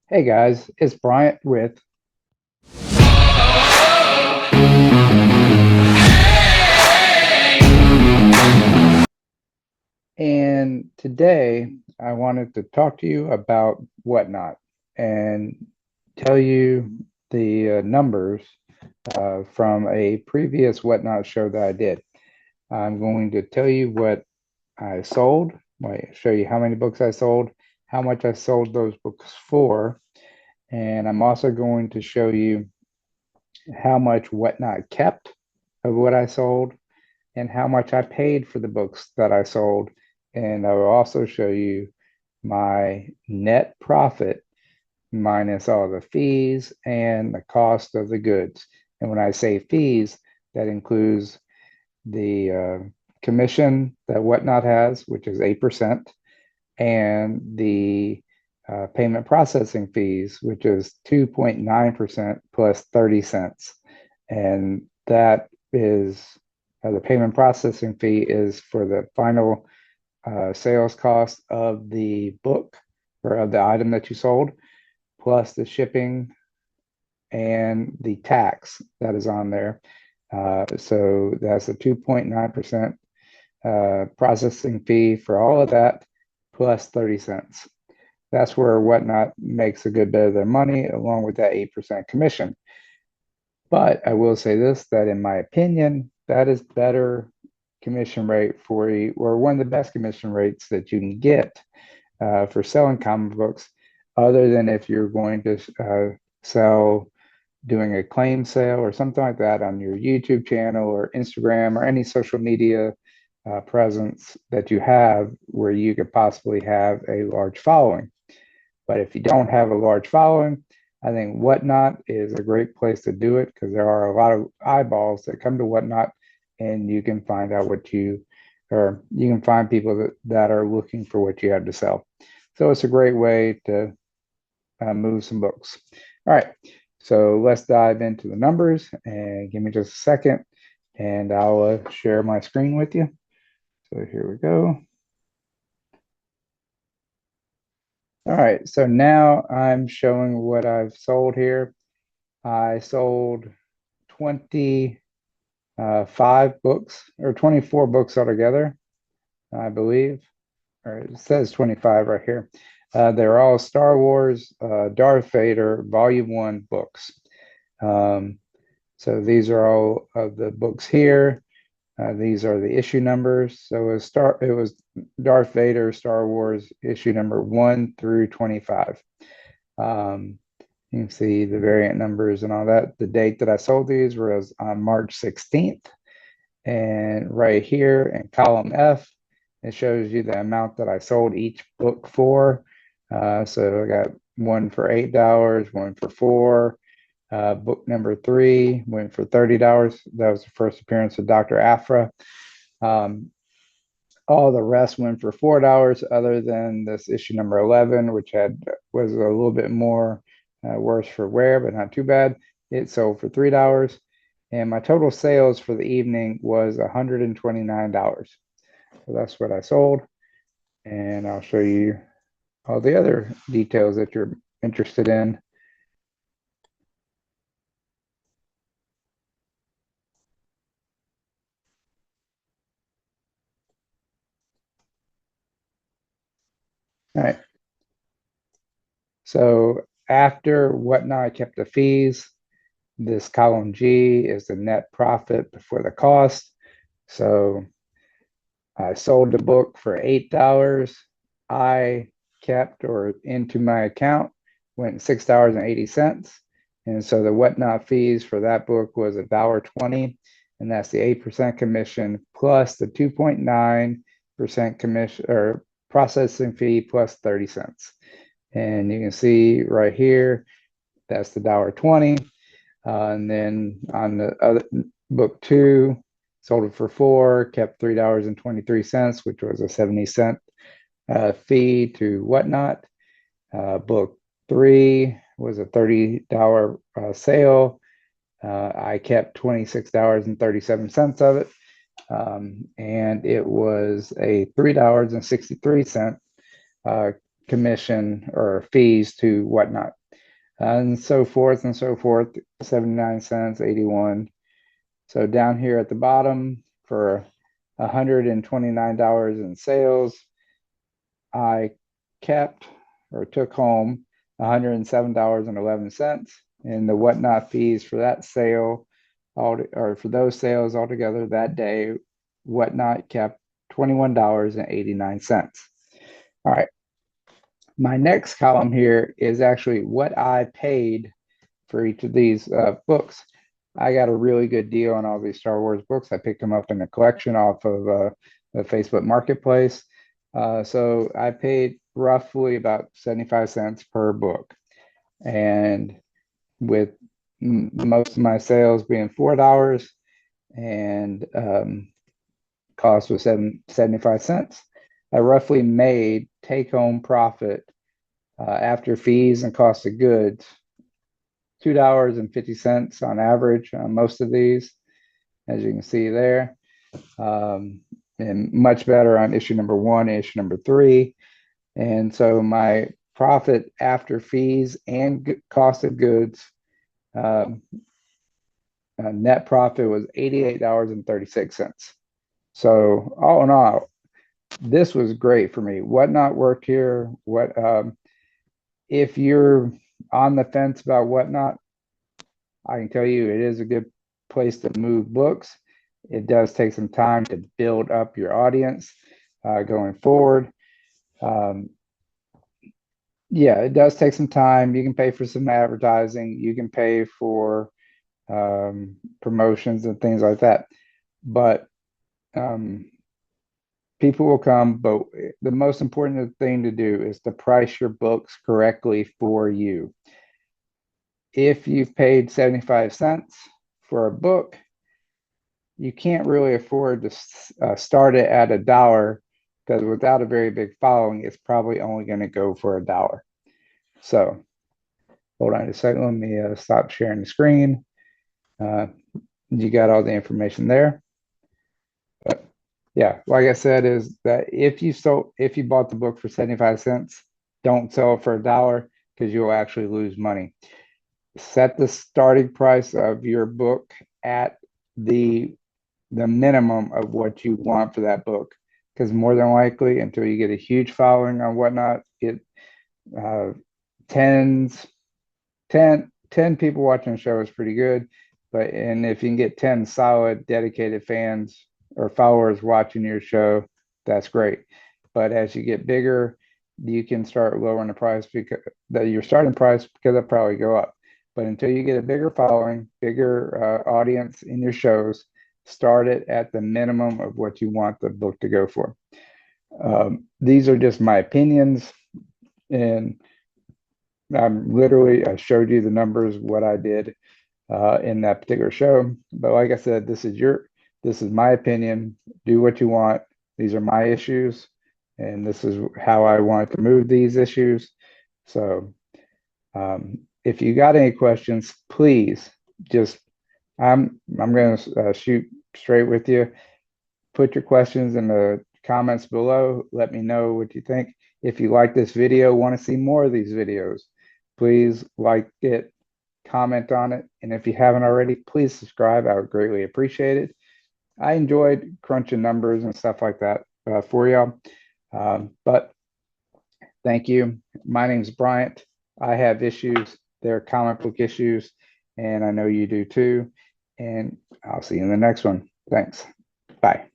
Hey guys, it's Bryant with, and today I wanted to talk to you about Whatnot and tell you the numbers from a previous Whatnot show that I did. I'm going to tell you what I sold, show you how many books I sold, how much I sold those books for, and I'm also going to show you how much Whatnot kept of what I sold and how much I paid for the books that I sold. And I will also show you my net profit minus all the fees and the cost of the goods. And when I say fees, that includes the commission that Whatnot has, which is 8%, and the payment processing fees, which is 2.9% plus 30 cents. And that is the payment processing fee is for the final sales cost of the book or of the item that you sold, plus the shipping and the tax that is on there. So that's a 2.9% processing fee for all of that, plus 30 cents. That's where Whatnot makes a good bit of their money, along with that 8% commission. But I will say this, that in my opinion, that is better commission rate for you, or one of the best commission rates that you can get for selling comic books, other than if you're going to sell doing a claim sale or something like that on your YouTube channel or Instagram or any social media presence that you have where you could possibly have a large following. But if you don't have a large following, I think Whatnot is a great place to do it because there are a lot of eyeballs that come to Whatnot, and you can find out or you can find people that are looking for what you have to sell. So it's a great way to move some books. All right, so let's dive into the numbers and give me just a second and I'll share my screen with you. So here we go. All right, so now I'm showing what I've sold here. I sold 25 books or 24 books altogether, I believe. Or it says 25 right here. They're all Star Wars Darth Vader Volume 1 books. Um, so these are all of the books here. These are the issue numbers. So it was Darth Vader Star Wars issue number 1 through 25. Um, you can see the variant numbers and all that. The date that I sold these was on March 16th. And right here in column F, it shows you the amount that I sold each book for. So I got one for $8, one for $4. Book number 3 went for $30. That was the first appearance of Dr. Afra. Um, all the rest went for $4, other than this issue number 11, which was a little bit more worse for wear, but not too bad. It sold for $3, and my total sales for the evening was $129. So that's what I sold, and I'll show you all the other details that you're interested in. All right. So after Whatnot, I kept the fees. This column G is the net profit before the cost. So I sold the book for $8. I kept or into my account went $6.80. And so the Whatnot fees for that book was $1.20. And that's the 8% commission plus the 2.9% commission or processing fee plus 30 cents. And you can see right here, that's the $1.20. And then on the other book 2, sold it for 4, kept $3.23, which was a 70-cent fee to Whatnot. Book 3 was a $30 sale. I kept $26.37 of it. And it was a $3.63 commission or fees to Whatnot, and so forth and so forth. 79 cents, 81. So down here at the bottom for $129 in sales, I kept or took home $107.11, and the Whatnot fees for that sale, or for those sales altogether that day, Whatnot kept $21.89. All right, my next column here is actually what I paid for each of these books. I got a really good deal on all these Star Wars books. I picked them up in a collection off of the Facebook Marketplace. So I paid roughly about 75 cents per book. And with most of my sales being $4 and cost was 75 cents, I roughly made take-home profit after fees and cost of goods $2.50 on average on most of these, as you can see there. And much better on issue number 1, issue number 3. And so my profit after fees and cost of goods, net profit was $88.36. So all in all, this was great for me. Whatnot worked here. If you're on the fence about Whatnot, I can tell you it is a good place to move books. It does take some time to build up your audience going forward. Yeah, it does take some time. You can pay for some advertising. You can pay for promotions and things like that. But people will come. But the most important thing to do is to price your books correctly for you. If you've paid 75 cents for a book, you can't really afford to start it at $1, because without a very big following, it's probably only going to go for $1. So hold on a second. Let me stop sharing the screen. You got all the information there. But yeah, like I said, is that if you bought the book for 75 cents, don't sell it for $1, because you'll actually lose money. Set the starting price of your book at the minimum of what you want for that book, because more than likely, until you get a huge following on Whatnot, it 10 people watching the show is pretty good. And if you can get 10 solid dedicated fans or followers watching your show, that's great. But as you get bigger, you can start lowering the price, because your starting price, because it'll probably go up. But until you get a bigger following, bigger audience in your shows, start it at the minimum of what you want the book to go for. These are just my opinions, and I showed you the numbers, what I did in that particular show. But like I said, this is my opinion. Do what you want. These are my issues, and this is how I want to move these issues. So if you got any questions, please just, I'm going to shoot straight with you. Put your questions in the comments below. Let me know what you think. If you like this video, want to see more of these videos, please like it, comment on it. And if you haven't already, please subscribe. I would greatly appreciate it. I enjoyed crunching numbers and stuff like that for y'all. But thank you. My name's Bryant. I have issues. They're comic book issues, and I know you do too. And I'll see you in the next one. Thanks. Bye.